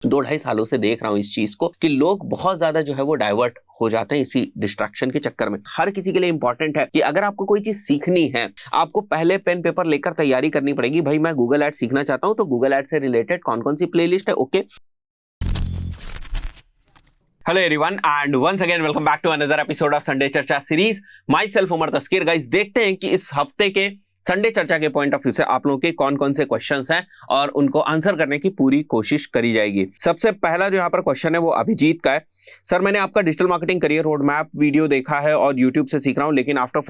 दो ढाई सालों से देख रहा हूँ इस चीज को कि लोग बहुत ज्यादा जो है वो डाइवर्ट हो जाते हैं इसी डिस्ट्रैक्शन के चक्कर में। हर किसी के लिए इंपॉर्टेंट है कि अगर आपको कोई चीज सीखनी है, आपको पहले पेन पेपर लेकर तैयारी करनी पड़ेगी। भाई मैं गूगल एड सीखना चाहता हूं, तो गूगल एड से रिलेटेड कौन कौन सी प्लेलिस्ट है। Okay, hello everyone and once again welcome back to another episode of Sunday चर्चा series. Myself Umar Taskeer. Guys, देखते हैं कि इस हफ्ते के संडे चर्चा के पॉइंट ऑफ व्यू से आप लोगों के कौन कौन से क्वेश्चंस हैं और उनको आंसर करने की पूरी कोशिश करी जाएगी। सबसे पहला जो यहाँ पर क्वेश्चन है वो अभिजीत का है। सर, मैंने आपका digital marketing career road map video देखा है और यूट्यूब से सीख रहा हूं, लेकिन आफ्टर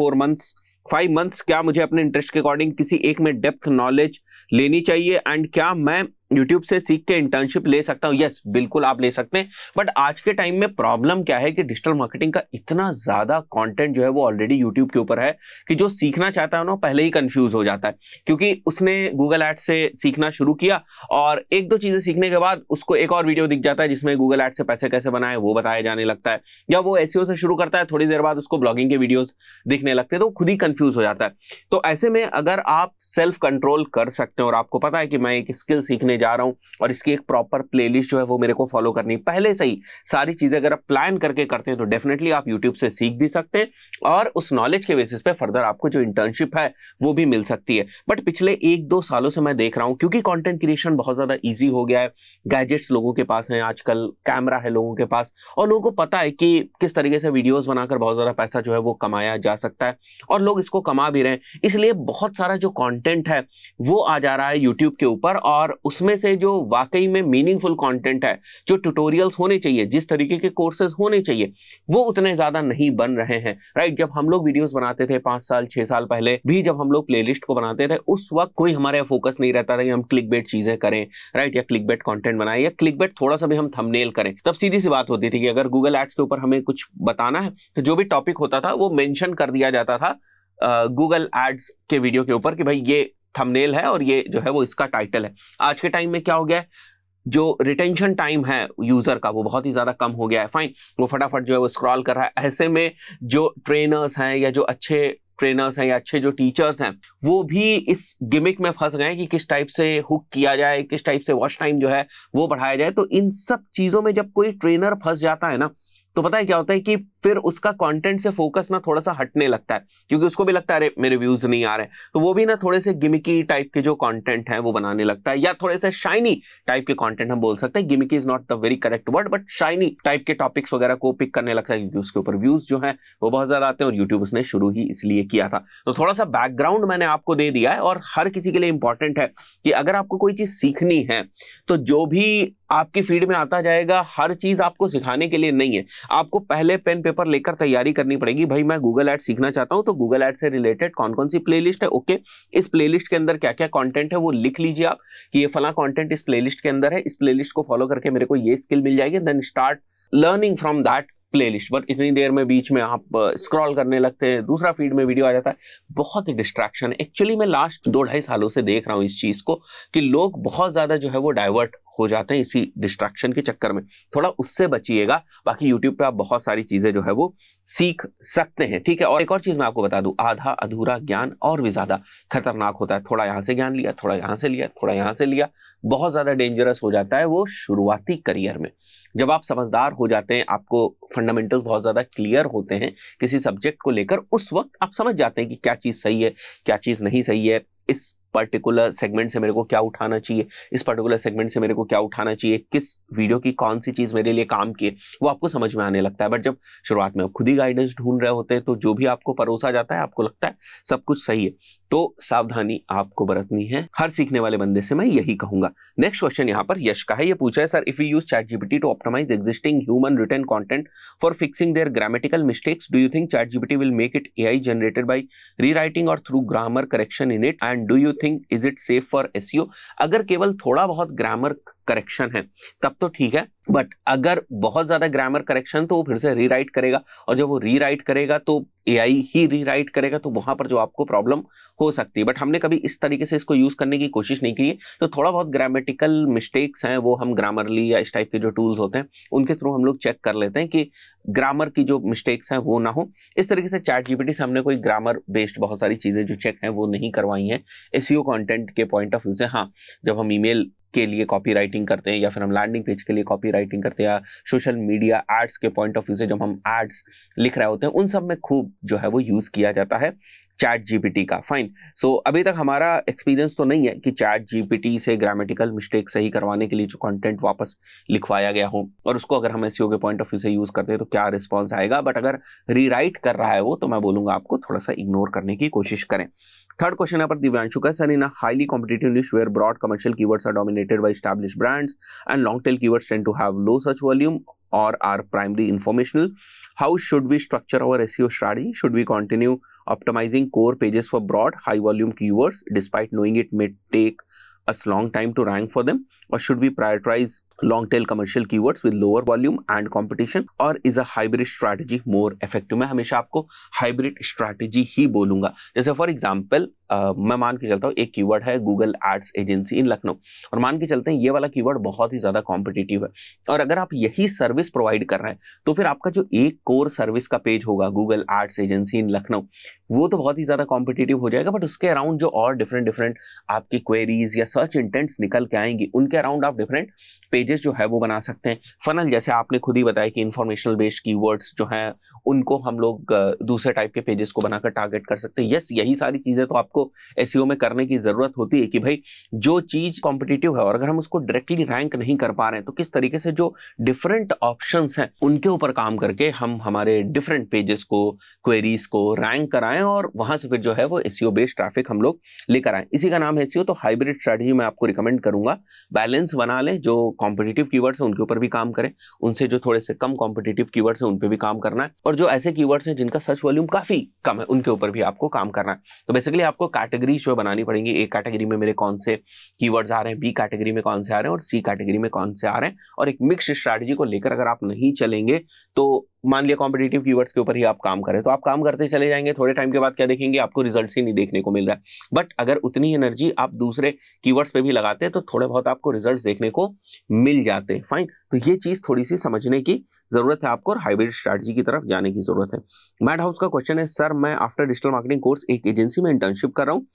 5 मंथ्स क्या मुझे अपने इंटरेस्ट के अकॉर्डिंग किसी एक में डेप्थ नॉलेज लेनी चाहिए एंड क्या मैं यूट्यूब से सीख के इंटर्नशिप ले सकता हूं? यस, बिल्कुल आप ले सकते हैं। बट आज के टाइम में प्रॉब्लम क्या है कि डिजिटल मार्केटिंग का इतना ज्यादा कंटेंट जो है वो ऑलरेडी यूट्यूब के ऊपर है कि जो सीखना चाहता है ना पहले ही कंफ्यूज हो जाता है, क्योंकि उसने गूगल एड से सीखना शुरू किया और एक दो चीजें सीखने के बाद उसको एक और वीडियो दिख जाता है जिसमें गूगल एड से पैसे कैसे बनाए वो बताया जाने लगता है, या वो एसईओ से शुरू करता है, थोड़ी देर बाद उसको ब्लॉगिंग के वीडियोस दिखने लगते हैं, तो खुद ही कंफ्यूज हो जाता है। तो ऐसे में अगर आप सेल्फ कंट्रोल कर सकते हैं और आपको पता है कि मैं एक स्किल सीखने जा रहा हूं और इसकी एक प्रॉपर प्लेलिस्ट जो है वो मेरे को फॉलो करनी, पहले से ही सारी चीजें अगर आप प्लान करके करते हैं तो डेफिनेटली आप यूट्यूब से सीख भी सकते हैं और उस नॉलेज के बेसिस पे फर्दर आपको जो इंटर्नशिप है वो भी मिल सकती है। बट पिछले 1-2 सालों से मैं देख रहा हूं, क्योंकि कंटेंट क्रिएशन बहुत ज्यादा इजी हो गया है, गैजेट्स लोगों के पास हैं, आजकल कैमरा है लोगों के पास और लोगों को पता है कि किस तरीके से वीडियोस बनाकर बहुत ज्यादा पैसा जो है वो कमाया जा सकता है और लोग इसको कमा भी रहे हैं। इसलिए बहुत सारा जो कंटेंट है वो आ जा रहा है यूट्यूब के ऊपर और उसमें से जो वाकई में मीनिंगफुल कंटेंट है, जो ट्यूटोरियल्स होने चाहिए, जिस तरीके के कोर्सेज होने चाहिए, वो उतने ज्यादा नहीं बन रहे हैं। राइट, जब हम लोग वीडियोस बनाते थे 5 साल 6 साल पहले भी, जब हम लोग प्लेलिस्ट को बनाते थे, उस वक्त कोई हमारे फोकस नहीं रहता था कि हम क्लिकबेट चीजें करें, राइट, या क्लिकबेट कंटेंट बनाएं या क्लिकबेट थोड़ा सा भी हम थंबनेल करें। तब सीधी सी बात होती थी कि अगर गूगल एड्स के ऊपर हमें कुछ बताना है तो जो भी टॉपिक होता था वो मेंशन कर दिया जाता था गूगल एड्स के वीडियो के ऊपर कि भाई ये थंबनेल है और ये जो है वो इसका टाइटल है। आज के टाइम में क्या हो गया है, जो रिटेंशन टाइम है यूजर का वो बहुत ही ज्यादा कम हो गया है। फाइन, वो फटाफट जो है वो स्क्रॉल कर रहा है। ऐसे में जो ट्रेनर्स हैं या जो अच्छे ट्रेनर्स हैं या अच्छे जो टीचर्स हैं वो भी इस गिमिक में फंस गए कि किस टाइप से हुक किया जाए, किस टाइप से वॉच टाइम जो है वो बढ़ाया जाए। तो इन सब चीजों में जब कोई ट्रेनर फंस जाता है ना, तो पता है क्या होता है कि फिर उसका कंटेंट से फोकस ना थोड़ा सा हटने लगता है, क्योंकि उसको भी लगता है अरे मेरे व्यूज नहीं आ रहे, तो वो भी ना थोड़े से गिमिकी टाइप के जो कंटेंट है वो बनाने लगता है, या थोड़े से शाइनी टाइप के कंटेंट हम बोल सकते हैं। Gimmicky is not the very correct word, but shiny type के टॉपिक्स वगैरह को पिक करने लगता है, क्योंकि उसके ऊपर व्यूज जो है वो बहुत ज्यादा आते हैं और यूट्यूब उसने शुरू ही इसलिए किया था। तो थोड़ा सा बैकग्राउंड मैंने आपको दे दिया है और हर किसी के लिए इंपॉर्टेंट है कि अगर आपको कोई चीज सीखनी है तो जो भी आपकी फीड में आता जाएगा हर चीज आपको सिखाने के लिए नहीं है। आपको पहले पेन पेपर लेकर तैयारी करनी पड़ेगी। भाई मैं गूगल एड सीखना चाहता हूं, तो गूगल एड से रिलेटेड कौन कौन सी प्लेलिस्ट है। ओके, इस प्लेलिस्ट के अंदर क्या क्या कंटेंट है वो लिख लीजिए आप कि ये फला कंटेंट इस प्लेलिस्ट के अंदर है, इस प्लेलिस्ट को फॉलो करके मेरे को ये स्किल मिल जाएगी, then start learning from that playlist. But इतनी देर में बीच में आप स्क्रॉल करने लगते हैं, दूसरा फीड में वीडियो आ जाता है, बहुत ही डिस्ट्रैक्शन। एक्चुअली मैं लास्ट 2-2.5 सालों से देख रहा हूं इस चीज को कि लोग बहुत ज्यादा जो है वो डाइवर्ट हो जाते हैं इसी डिस्ट्रैक्शन के चक्कर में। थोड़ा उससे बचिएगा। बाकी यूट्यूब पे आप बहुत सारी चीजें जो है वो सीख सकते हैं, ठीक है। और एक और चीज मैं आपको बता दूं, आधा अधूरा ज्ञान और भी ज्यादा खतरनाक होता है। थोड़ा यहां से ज्ञान लिया, थोड़ा यहां से लिया, थोड़ा यहां से लिया, बहुत ज्यादा डेंजरस हो जाता है वो शुरुआती करियर में। जब आप समझदार हो जाते हैं, आपको फंडामेंटल्स बहुत ज्यादा क्लियर होते हैं किसी सब्जेक्ट को लेकर, उस वक्त आप समझ जाते हैं कि क्या चीज सही है, क्या चीज नहीं सही है, इस पर्टिकुलर सेगमेंट से मेरे को क्या उठाना चाहिए, इस पर्टिकुलर सेगमेंट से मेरे को क्या उठाना चाहिए, किस वीडियो की कौन सी चीज मेरे लिए काम की है, वो आपको समझ में आने लगता है। बट जब शुरुआत में आप खुद ही गाइडेंस ढूंढ रहे होते हैं तो जो भी आपको परोसा जाता है आपको लगता है सब कुछ सही है। तो सावधानी आपको बरतनी है, हर सीखने वाले बंदे से मैं यही कहूंगा। नेक्स्ट क्वेश्चन यहाँ पर यश का है। ये पूछ रहा है, sir if you use ChatGPT to optimise existing human written content for fixing their grammatical mistakes, do you think ChatGPT will make it AI generated by rewriting और through grammar correction in it, and do you think is it safe for SEO? अगर केवल थोड़ा बहुत grammar correction है तब तो ठीक है, बट अगर बहुत ज्यादा ग्रामर करेक्शन तो वो फिर से रीराइट करेगा, और जब वो रीराइट करेगा तो AI ही रीराइट करेगा, तो वहां पर जो आपको प्रॉब्लम हो सकती है। बट हमने कभी इस तरीके से इसको यूज करने की कोशिश नहीं की है, तो थोड़ा बहुत ग्रामेटिकल मिस्टेक्स हैं वो हम ग्रामरली या इस टाइप के जो टूल्स होते हैं उनके थ्रू हम लोग चेक कर लेते हैं कि ग्रामर की जो मिस्टेक्स हैं वो ना हो। इस तरीके से ChatGPT से हमने कोई ग्रामर बेस्ड बहुत सारी चीजें जो चेक हैं वो नहीं करवाई हैं SEO कंटेंट के पॉइंट ऑफ व्यू से। हाँ, जब हम ईमेल के लिए कॉपी राइटिंग करते हैं, या फिर हम लैंडिंग पेज के लिए कॉपी राइटिंग करते हैं, या सोशल मीडिया एड्स के पॉइंट ऑफ व्यू से जब हम एड्स लिख रहे होते हैं, उन सब में खूब जो है वो यूज किया जाता है चैट जीपीटी का। फाइन। सो अभी तक हमारा एक्सपीरियंस तो नहीं है कि चैट जीपीटी से ग्रामेटिकल मिस्टेक सही करवाने के लिए जो कंटेंट वापस लिखवाया गया हो और उसको अगर हम एसईओ के पॉइंट ऑफ व्यू से यूज करते हैं तो क्या रिस्पॉन्स आएगा, बट अगर रीराइट कर रहा है वो, तो मैं बोलूंगा आपको थोड़ा सा इग्नोर करने की कोशिश करें। थर्ड क्वेश्चन यहाँ पर दिव्यांशु का, sir in a highly competitive niche where broad commercial keywords are dominated by established brands and long tail keywords tend to have low search volume or are primarily informational, how should we structure our SEO strategy? Should we continue optimizing core pages for broad high volume keywords despite knowing it may take us long time to rank for them, or should we prioritize long tail commercial keywords with lower volume and competition, or is a hybrid strategy more effective? मैं हमेशा आपको hybrid strategy ही बोलूंगा। जैसे for example मैं मान के चलता हूँ एक कीवर्ड है गूगल एड्स एजेंसी इन लखनऊ, और मान के चलते हैं ये वाला कीवर्ड बहुत ही ज्यादा कॉम्पिटिटिव है, और अगर आप यही सर्विस प्रोवाइड कर रहे हैं तो फिर आपका जो एक कोर सर्विस का पेज होगा गूगल एड्स एजेंसी इन लखनऊ, वो तो बहुत ही ज्यादा कॉम्पिटिटिव हो जाएगा, बट उसके अराउंड जो और डिफरेंट आपकी क्वेरीज या सर्च इंटेंट्स निकल के आएंगी, उनके अराउंड आप डिफरेंट पेजेस जो है वो बना सकते हैं। फनल, जैसे आपने खुद ही बताया कि इंफॉर्मेशनल बेस्ड कीवर्ड्स जो हैं उनको हम लोग दूसरे टाइप के पेजेस को बनाकर टारगेट कर सकते हैं। यस, यही सारी चीजें तो आपको एसईओ में करने की जरूरत होती है कि भाई जो चीज कॉम्पिटिटिव है और अगर हम उसको डायरेक्टली रैंक नहीं कर पा रहे हैं तो किस तरीके से जो डिफरेंट ऑप्शंस हैं उनके ऊपर काम करके हम हमारे डिफरेंट पेजेस को, क्वेरीज को रैंक कराएं और वहां से फिर जो है वो एसईओ बेस्ड ट्रैफिक हम लोग लेकर आए। इसी का नाम है एसईओ। तो हाइब्रिड स्ट्रेटजी मैं आपको रिकमेंड करूंगा, बैलेंस बना लें, जो कॉम्पिटिटिव कीवर्ड्स हैं उनके ऊपर भी काम करें, उनसे जो थोड़े से कम कॉम्पिटिटिव कीवर्ड्स हैं उन पे भी काम करना है, और जो ऐसे कीवर्ड्स हैं जिनका सर्च वॉल्यूम काफी कम है उनके ऊपर भी आपको काम करना है। तो बेसिकली आपको कैटेगरी जो बनानी पड़ेंगी, ए कैटेगरी में मेरे कौन से कीवर्ड्स आ रहे हैं, बी कैटेगरी में कौन से आ रहे हैं और सी कैटेगरी में कौन से आ रहे हैं, और एक मिक्स स्ट्रैटेजी को लेकर अगर आप नहीं चलेंगे तो मान लिया कॉम्पिटिटिव कीवर्ड्स के ऊपर ही आप काम करें तो आप काम करते चले जाएंगे, थोड़े टाइम के बाद क्या देखेंगे, आपको रिजल्ट्स ही नहीं देखने को मिल रहा है। बट अगर उतनी एनर्जी आप दूसरे कीवर्ड्स पे भी लगाते हैं तो थोड़े बहुत आपको रिजल्ट्स देखने को मिल जाते हैं। फाइन। तो ये चीज थोड़ी सी समझने की जरूरत है आपको और हाइब्रिड स्ट्रैटेजी की तरफ जाने की जरूरत है। मैड हाउस का क्वेश्चन है, सर मैं आफ्टर डिजिटल मार्केटिंग कोर्स एक एजेंसी में इंटर्नशिप कर रहा हूँ,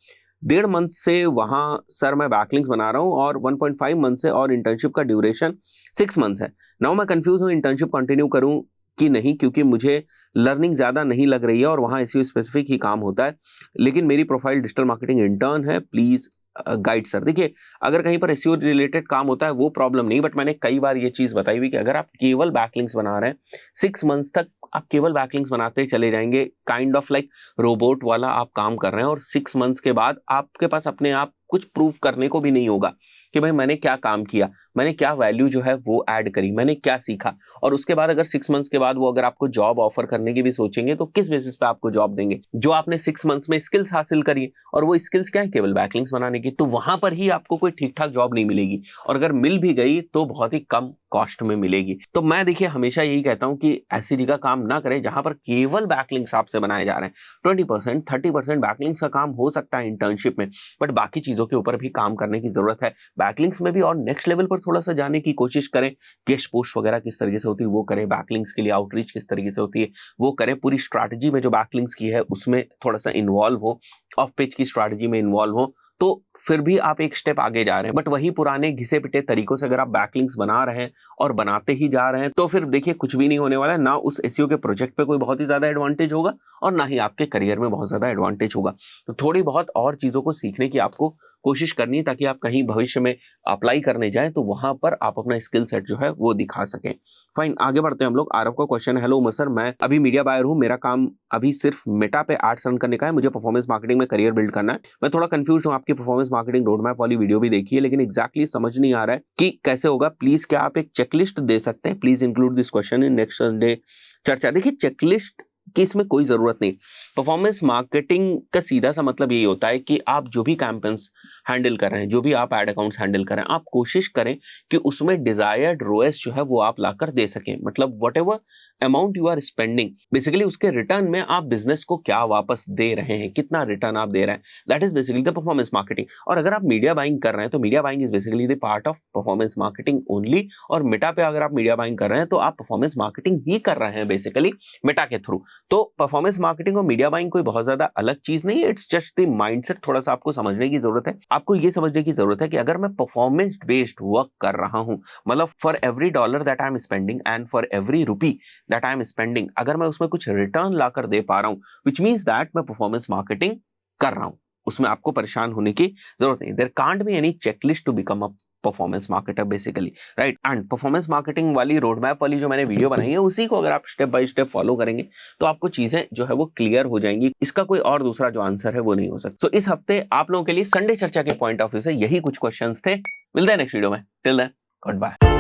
1.5 मंथ से वहां सर मैं बैकलिंक्स बना रहा हूं और 1.5 मंथ से, और इंटर्नशिप का ड्यूरेशन 6 मंथ्स है। नाउ मैं कंफ्यूज हूं इंटर्नशिप कंटिन्यू करूं कि नहीं, क्योंकि मुझे लर्निंग ज्यादा नहीं लग रही है और वहां एसईओ स्पेसिफिक ही काम होता है, लेकिन मेरी प्रोफाइल डिजिटल मार्केटिंग इंटर्न है, प्लीज गाइड सर। देखिए, अगर कहीं पर एसईओ रिलेटेड काम होता है वो प्रॉब्लम नहीं, बट मैंने कई बार ये चीज बताई हुई कि अगर आप केवल बैकलिंक्स बना रहे हैं 6 मंथ्स तक आप केवल बैकलिंक्स बनाते ही चले जाएंगे, काइंड ऑफ लाइक रोबोट वाला आप काम कर रहे हैं, और 6 मंथ्स के बाद आपके पास अपने आप कुछ प्रूफ करने को भी नहीं होगा कि भाई मैंने क्या काम किया, मैंने क्या वैल्यू जो है वो ऐड करी, मैंने क्या सीखा। और उसके बाद अगर 6 मंथ्स के बाद वो अगर आपको जॉब ऑफर करने की भी सोचेंगे तो किस बेसिस पे आपको जॉब देंगे? जो आपने 6 मंथ्स में स्किल्स हासिल करी, और वो स्किल्स क्या है, केवल बैकलिंक्स बनाने की, तो वहां पर ही आपको कोई ठीक ठाक जॉब नहीं मिलेगी, और अगर मिल भी गई तो बहुत ही कम कॉस्ट में मिलेगी। तो मैं देखिए हमेशा यही कहता हूं कि ऐसी जगह काम ना करें जहां पर केवल बैकलिंक्स आपसे बनाए जा रहे हैं। 20% 30% बैकलिंक्स का काम हो सकता है इंटर्नशिप में, बट बाकी चीजों के ऊपर भी काम करने की जरूरत है। बैकलिंक्स में भी और नेक्स्ट लेवल पर थोड़ा सा जाने की कोशिश करें, गेस्ट पोस्ट वगैरह किस तरीके से होती है वो करें, बैकलिंक्स के लिए आउटरीच किस तरीके से होती है वो करें, पूरी स्ट्रैटेजी में जो बैकलिंक्स की है उसमें थोड़ा सा इन्वॉल्व हो, ऑफ पेज की स्ट्रैटेजी में इन्वॉल्व हो, तो फिर भी आप एक स्टेप आगे जा रहे हैं। बट वही पुराने घिसे पिटे तरीकों से अगर आप बैकलिंक्स बना रहे हैं और बनाते ही जा रहे हैं तो फिर देखिए कुछ भी नहीं होने वाला है। ना उस एसईओ के प्रोजेक्ट पे कोई बहुत ही ज्यादा एडवांटेज होगा और ना ही आपके करियर में बहुत ज्यादा एडवांटेज होगा। तो थोड़ी बहुत और चीजों को सीखने की आपको कोशिश करनी है ताकि आप कहीं भविष्य में अप्लाई करने जाएं तो वहां पर आप अपना स्किल सेट जो है वो दिखा सकें। फाइन, आगे बढ़ते हैं हम लोग। आरव का क्वेश्चन है, हेलो उमर सर, मैं अभी मीडिया बायर हूं, मेरा काम अभी सिर्फ मेटा पे एड्स रन करने का है, मुझे परफॉर्मेंस मार्केटिंग में करियर बिल्ड करना है। मैं थोड़ा कंफ्यूज हूं, आपकी परफॉर्मेंस मार्केटिंग रोड मैप वाली वीडियो भी देखी है लेकिन एग्जैक्टली समझ नहीं आ रहा है कि कैसे होगा। प्लीज क्या आप एक चेकलिस्ट दे सकते हैं? Please include this question in next Sunday चर्चा। देखिए, चेकलिस्ट कि इसमें कोई जरूरत नहीं। परफॉर्मेंस मार्केटिंग का सीधा सा मतलब यही होता है कि आप जो भी कैंपेन्स हैंडल कर रहे हैं, जो भी आप एड अकाउंट्स हैंडल कर रहे हैं, आप कोशिश करें कि उसमें डिजायर्ड रोएस जो है वो आप लाकर दे सकें। मतलब whatever amount you are spending, basically उसके रिटर्न में आप बिजनेस को क्या वापस दे रहे हैं, कितना रिटर्न आप दे रहे हैं, that is basically the performance marketing. और अगर आप मीडिया बाइंग कर रहे हैं तो media buying is basically the part of performance marketing only. और मेटा पे अगर आप मीडिया बाइंग कर रहे हैं तो आप परफॉर्मेंस मार्केटिंग ही कर रहे हैं बेसिकली मेटा के थ्रू। तो परफॉर्मेंस मार्केटिंग और मीडिया बाइंग कोई बहुत ज्यादा अलग चीज नहीं है, इट्स जस्ट द माइंडसेट। थोड़ा सा आपको समझने की जरूरत है, आपको ये समझने की जरूरत है कि अगर मैं परफॉर्मेंस बेस्ड वर्क कर रहा हूं, मतलब for every dollar that I am spending and for every rupee that I am spending, अगर मैं उसमें कुछ रिटर्न लाकर दे पा रहा हूं, विच मींस दैट मैं परफॉर्मेंस मार्केटिंग कर रहा हूं। उसमें आपको परेशान होने की जरूरत नहीं। There can't be any checklist to become a performance marketer basically, right. And performance marketing वाली रोड मैप वाली जो मैंने वीडियो बनाई है, उसी को अगर आप स्टेप बाय स्टेप फॉलो करेंगे तो आपको चीजें जो है वो क्लियर हो जाएंगी। इसका कोई और दूसरा जो आंसर है वो नहीं हो सकता। इस हफ्ते आप लोगों के लिए संडे चर्चा के पॉइंट ऑफ व्यू से यही कुछ क्वेश्चंस थे। मिलते हैं नेक्स्ट वीडियो में, टिल देन गुड बाय।